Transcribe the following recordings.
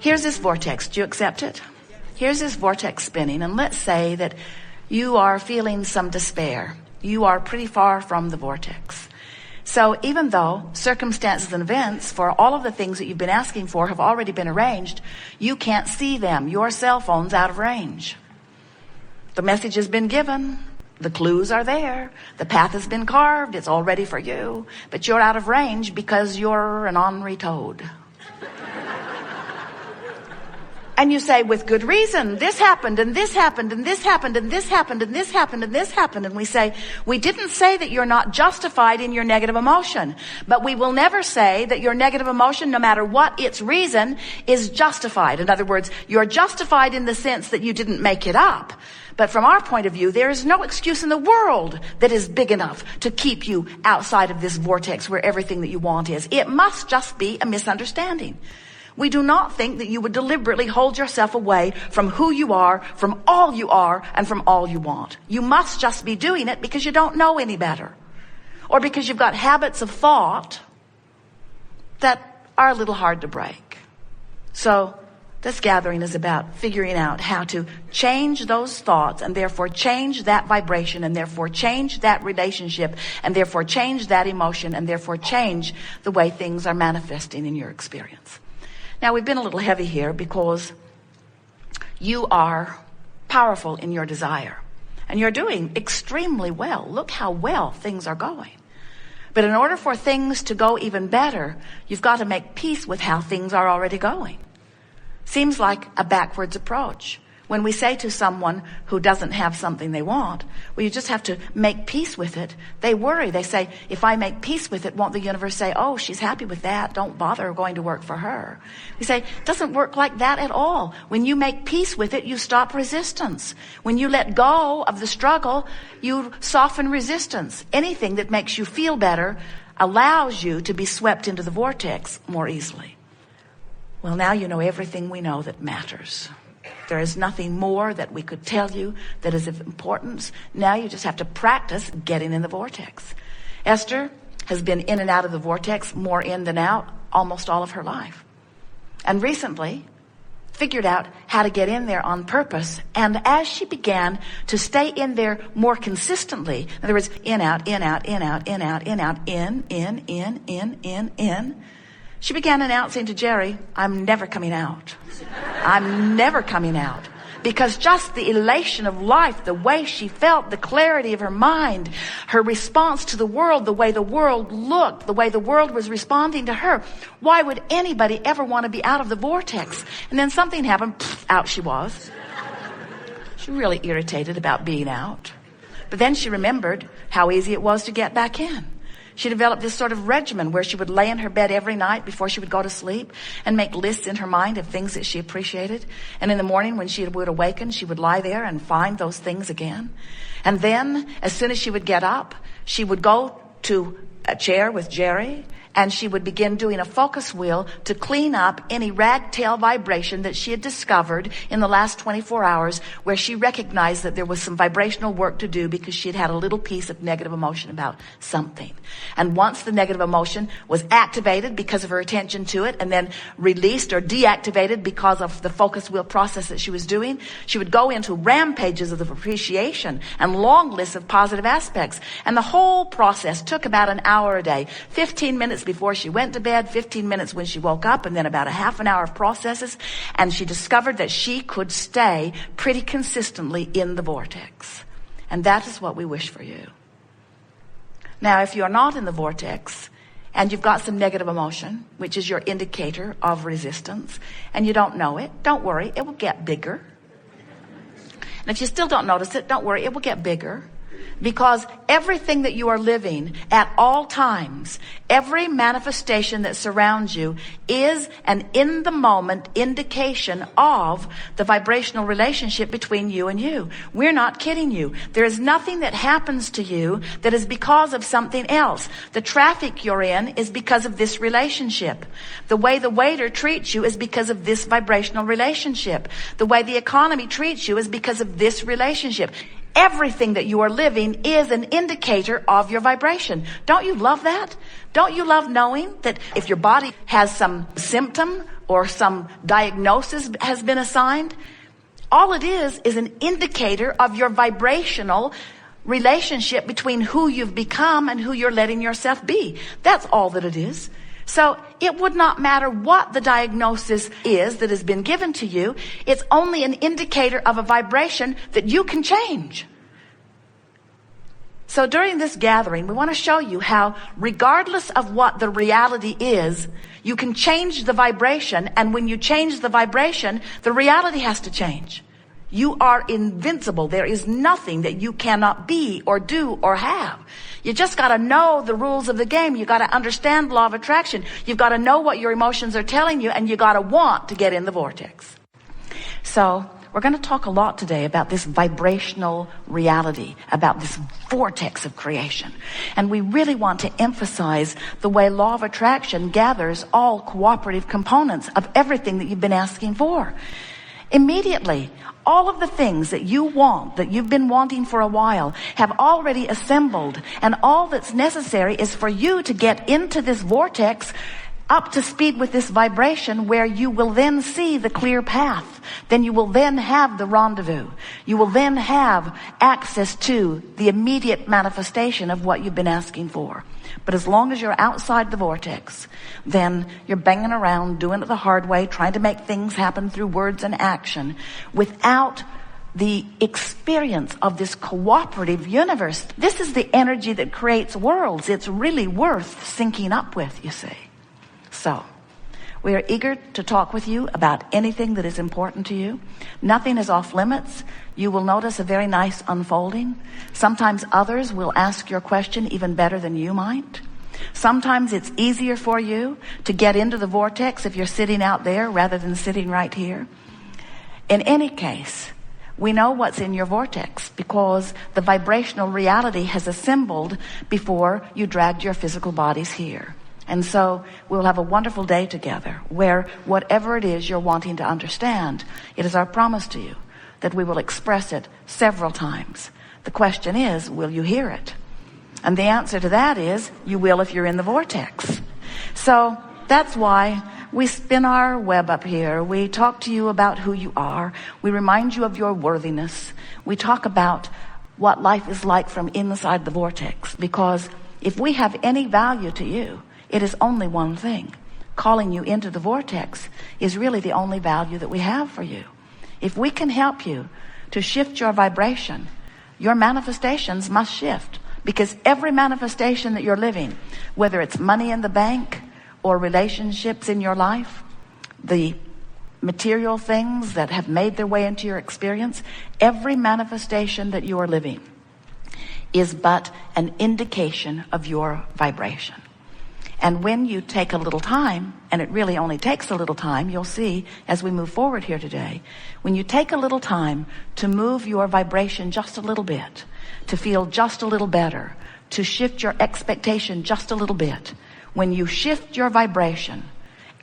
Here's this vortex. Do you accept it? Here's this vortex spinning, and let's say that you are feeling some despair. You are pretty far from the vortex. So even though circumstances and events for all of the things that you've been asking for have already been arranged, you can't see them. Your cell phone's out of range. The message has been given. The clues are there. The path has been carved. It's all ready for you. But you're out of range because you're an ornery toad. And you say, with good reason, this happened, and this happened, and this happened, and this happened, and this happened, and this happened. And we say, we didn't say that you're not justified in your negative emotion, but we will never say that your negative emotion, no matter what its reason, is justified. In other words, you're justified in the sense that you didn't make it up. But from our point of view, there is no excuse in the world that is big enough to keep you outside of this vortex where everything that you want is. It must just be a misunderstanding. We do not think that you would deliberately hold yourself away from who you are, from all you are, and from all you want. You must just be doing it because you don't know any better. Or because you've got habits of thought that are a little hard to break. So this gathering is about figuring out how to change those thoughts and therefore change that vibration and therefore change that relationship and therefore change that emotion and therefore change the way things are manifesting in your experience. Now, we've been a little heavy here because you are powerful in your desire. And you're doing extremely well. Look how well things are going. But in order for things to go even better, you've got to make peace with how things are already going. Seems like a backwards approach. When we say to someone who doesn't have something they want, well, you just have to make peace with it. They worry. They say, if I make peace with it, won't the universe say, oh, she's happy with that. Don't bother going to work for her. We say, it doesn't work like that at all. When you make peace with it, you stop resistance. When you let go of the struggle, you soften resistance. Anything that makes you feel better allows you to be swept into the vortex more easily. Well, now you know everything we know that matters. There is nothing more that we could tell you that is of importance. Now you just have to practice getting in the vortex. Esther has been in and out of the vortex, more in than out, almost all of her life. And recently figured out how to get in there on purpose. And as she began to stay in there more consistently, in other words, in, out, in, out, in, out, in, out, in, out, in, she began announcing to Jerry, I'm never coming out. I'm never coming out. Because just the elation of life, the way she felt, the clarity of her mind, her response to the world, the way the world looked, the way the world was responding to her. Why would anybody ever want to be out of the vortex? And then something happened, out she was. She was really irritated about being out. But then she remembered how easy it was to get back in. She developed this sort of regimen where she would lay in her bed every night before she would go to sleep and make lists in her mind of things that she appreciated. And in the morning when she would awaken, she would lie there and find those things again. And then as soon as she would get up, she would go to a chair with Jerry and she would begin doing a focus wheel to clean up any ragtail vibration that she had discovered in the last 24 hours where she recognized that there was some vibrational work to do because she had had a little piece of negative emotion about something. And once the negative emotion was activated because of her attention to it and then released or deactivated because of the focus wheel process that she was doing, she would go into rampages of appreciation and long lists of positive aspects. And the whole process took about an hour a day, 15 minutes before she went to bed, 15 minutes when she woke up, and then about a half an hour of processes. And she discovered that she could stay pretty consistently in the vortex. And that is what we wish for you. Now, if you're not in the vortex and you've got some negative emotion, which is your indicator of resistance, and you don't know it, don't worry, it will get bigger. And if you still don't notice it, don't worry, it will get bigger. Because everything that you are living at all times, every manifestation that surrounds you is an in-the-moment indication of the vibrational relationship between you and you. We're not kidding you. There is nothing that happens to you that is because of something else. The traffic you're in is because of this relationship. The way the waiter treats you is because of this vibrational relationship. The way the economy treats you is because of this relationship. Everything that you are living is an indicator of your vibration. Don't you love that? Don't you love knowing that if your body has some symptom or some diagnosis has been assigned. All it is an indicator of your vibrational relationship between who you've become and who you're letting yourself be. That's all that it is. So it would not matter what the diagnosis is that has been given to you. It's only an indicator of a vibration that you can change. So during this gathering, we want to show you how, regardless of what the reality is, you can change the vibration. And when you change the vibration, the reality has to change. You are invincible. There is nothing that you cannot be or do or have. You just got to know the rules of the game. You got to understand law of attraction. You've got to know what your emotions are telling you, and you got to want to get in the vortex. So we're going to talk a lot today about this vibrational reality, about this vortex of creation. And we really want to emphasize the way law of attraction gathers all cooperative components of everything that you've been asking for. Immediately, all of the things that you want, that you've been wanting for a while, have already assembled. And all that's necessary is for you to get into this vortex, up to speed with this vibration, where you will then see the clear path. Then you will then have the rendezvous. You will then have access to the immediate manifestation of what you've been asking for. But as long as you're outside the vortex, then you're banging around, doing it the hard way, trying to make things happen through words and action, without the experience of this cooperative universe. This is the energy that creates worlds. It's really worth syncing up with, you see. So, we are eager to talk with you about anything that is important to you. Nothing is off limits. You will notice a very nice unfolding. Sometimes others will ask your question even better than you might. Sometimes it's easier for you to get into the vortex if you're sitting out there rather than sitting right here. In any case, we know what's in your vortex because the vibrational reality has assembled before you dragged your physical bodies here. And so we'll have a wonderful day together where whatever it is you're wanting to understand, it is our promise to you that we will express it several times. The question is, will you hear it? And the answer to that is, you will if you're in the vortex. So that's why we spin our web up here. We talk to you about who you are. We remind you of your worthiness. We talk about what life is like from inside the vortex, because if we have any value to you, it is only one thing. Calling you into the vortex is really the only value that we have for you. If we can help you to shift your vibration, your manifestations must shift, because every manifestation that you're living, whether it's money in the bank or relationships in your life, the material things that have made their way into your experience, every manifestation that you are living is but an indication of your vibration. And when you take a little time, and it really only takes a little time, you'll see as we move forward here today, when you take a little time to move your vibration just a little bit, to feel just a little better, to shift your expectation just a little bit, when you shift your vibration,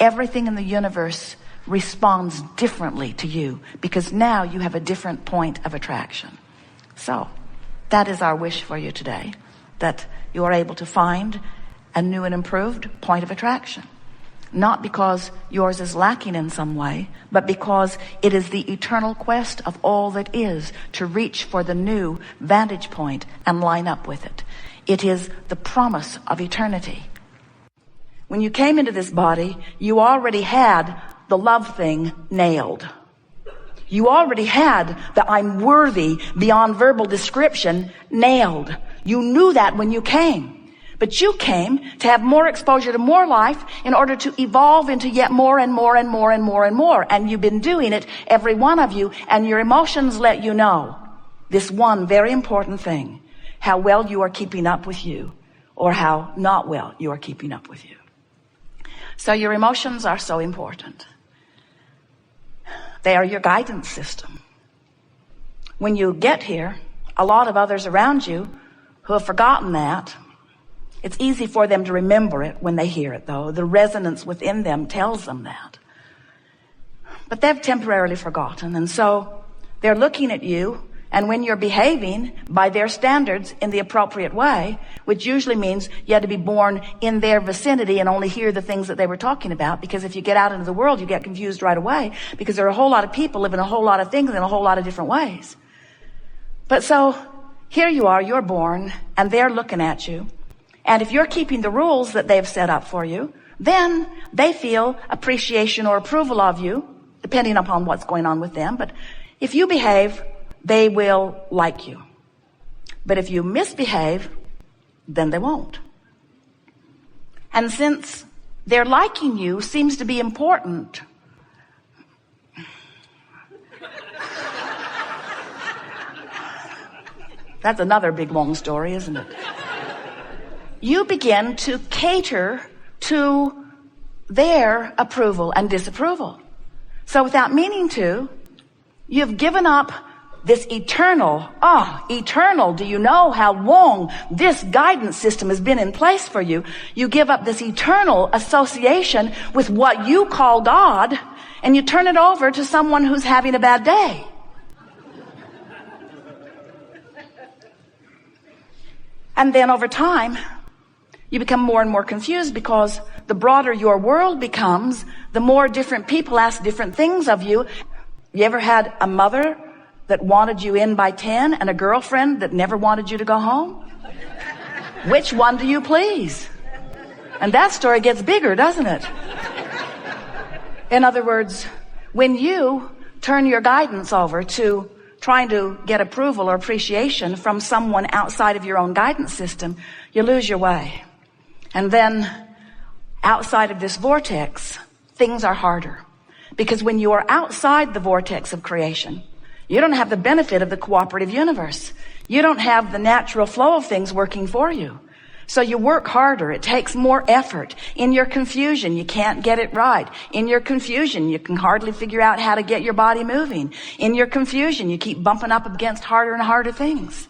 everything in the universe responds differently to you, because now you have a different point of attraction. So that is our wish for you today, that you are able to find a new and improved point of attraction. Not because yours is lacking in some way, but because it is the eternal quest of all that is to reach for the new vantage point and line up with it. It is the promise of eternity. When you came into this body, you already had the love thing nailed. You already had the I'm worthy beyond verbal description nailed. You knew that when you came. But you came to have more exposure to more life in order to evolve into yet more and more and more and more and more. And you've been doing it, every one of you, and your emotions let you know this one very important thing: how well you are keeping up with you, or how not well you are keeping up with you. So your emotions are so important. They are your guidance system. When you get here, a lot of others around you who have forgotten that, it's easy for them to remember it when they hear it, though. The resonance within them tells them that. But they've temporarily forgotten, and so they're looking at you And when you're behaving by their standards in the appropriate way, which usually means you had to be born in their vicinity and only hear the things that they were talking about, because if you get out into the world, you get confused right away, because there are a whole lot of people living a whole lot of things in a whole lot of different ways. But so here you are, you're born, and they're looking at you. And if you're keeping the rules that they've set up for you, then they feel appreciation or approval of you, depending upon what's going on with them. But if you behave, they will like you. But if you misbehave, then they won't. And since their liking you seems to be important, that's another big long story, isn't it? You begin to cater to their approval and disapproval. So without meaning to, you've given up this eternal, do you know how long this guidance system has been in place for you? You give up this eternal association with what you call God, and you turn it over to someone who's having a bad day. And then over time, you become more and more confused, because the broader your world becomes, the more different people ask different things of you. You ever had a mother that wanted you in by 10 and a girlfriend that never wanted you to go home? Which one do you please? And that story gets bigger, doesn't it? In other words, when you turn your guidance over to trying to get approval or appreciation from someone outside of your own guidance system, you lose your way. And then outside of this vortex, things are harder. Because when you are outside the vortex of creation, you don't have the benefit of the cooperative universe. You don't have the natural flow of things working for you. So you work harder. It takes more effort. In your confusion, you can't get it right. In your confusion, you can hardly figure out how to get your body moving. In your confusion, you keep bumping up against harder and harder things.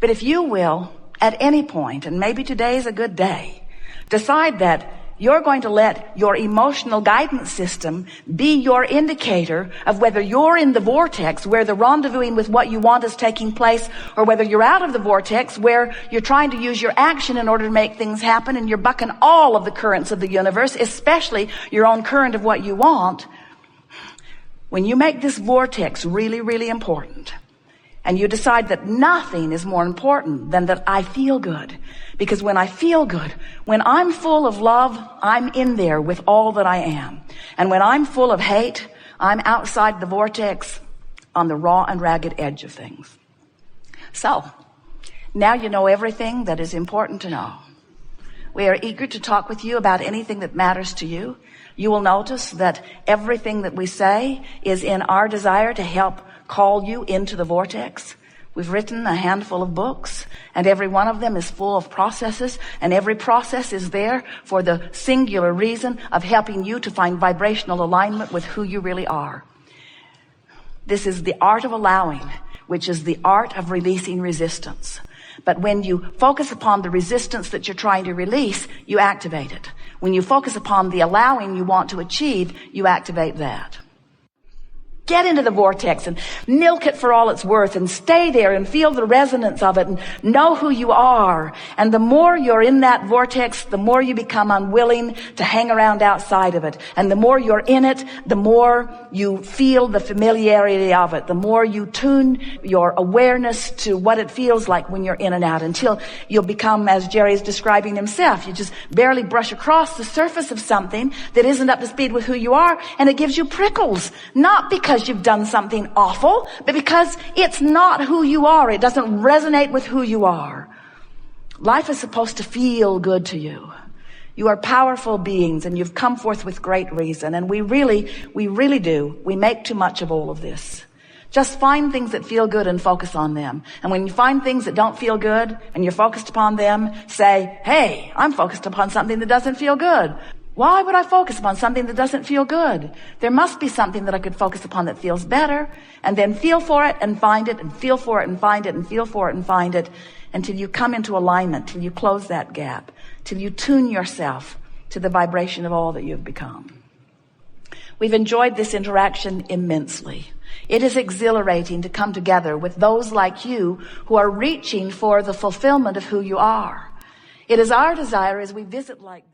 But if you will, at any point, and maybe today is a good day, decide that you're going to let your emotional guidance system be your indicator of whether you're in the vortex where the rendezvousing with what you want is taking place, or whether you're out of the vortex where you're trying to use your action in order to make things happen, and you're bucking all of the currents of the universe, especially your own current of what you want. When you make this vortex really, really important, and you decide that nothing is more important than that I feel good. Because when I feel good, when I'm full of love, I'm in there with all that I am. And when I'm full of hate, I'm outside the vortex on the raw and ragged edge of things. So, now you know everything that is important to know. We are eager to talk with you about anything that matters to you. You will notice that everything that we say is in our desire to help call you into the vortex. We've written a handful of books, and every one of them is full of processes, and every process is there for the singular reason of helping you to find vibrational alignment with who you really are. This is the art of allowing, which is the art of releasing resistance. But when you focus upon the resistance that you're trying to release, you activate it. When you focus upon the allowing you want to achieve, you activate that. Get into the vortex and milk it for all it's worth, and stay there and feel the resonance of it and know who you are. And the more you're in that vortex, the more you become unwilling to hang around outside of it. And the more you're in it, the more you feel the familiarity of it. The more you tune your awareness to what it feels like when you're in and out, until you'll become, as Jerry is describing himself, you just barely brush across the surface of something that isn't up to speed with who you are, and it gives you prickles. Not because you've done something awful, but because it's not who you are. It doesn't resonate with who you are. Life is supposed to feel good to you. You are powerful beings, and you've come forth with great reason. And we really do. We make too much of all of this. Just find things that feel good and focus on them. And when you find things that don't feel good and you're focused upon them, say, hey, I'm focused upon something that doesn't feel good. Why would I focus upon something that doesn't feel good? There must be something that I could focus upon that feels better, and then feel for it and find it, and feel for it and find it, and feel for it and find it, until you come into alignment, till you close that gap, till you tune yourself to the vibration of all that you've become. We've enjoyed this interaction immensely. It is exhilarating to come together with those like you who are reaching for the fulfillment of who you are. It is our desire as we visit like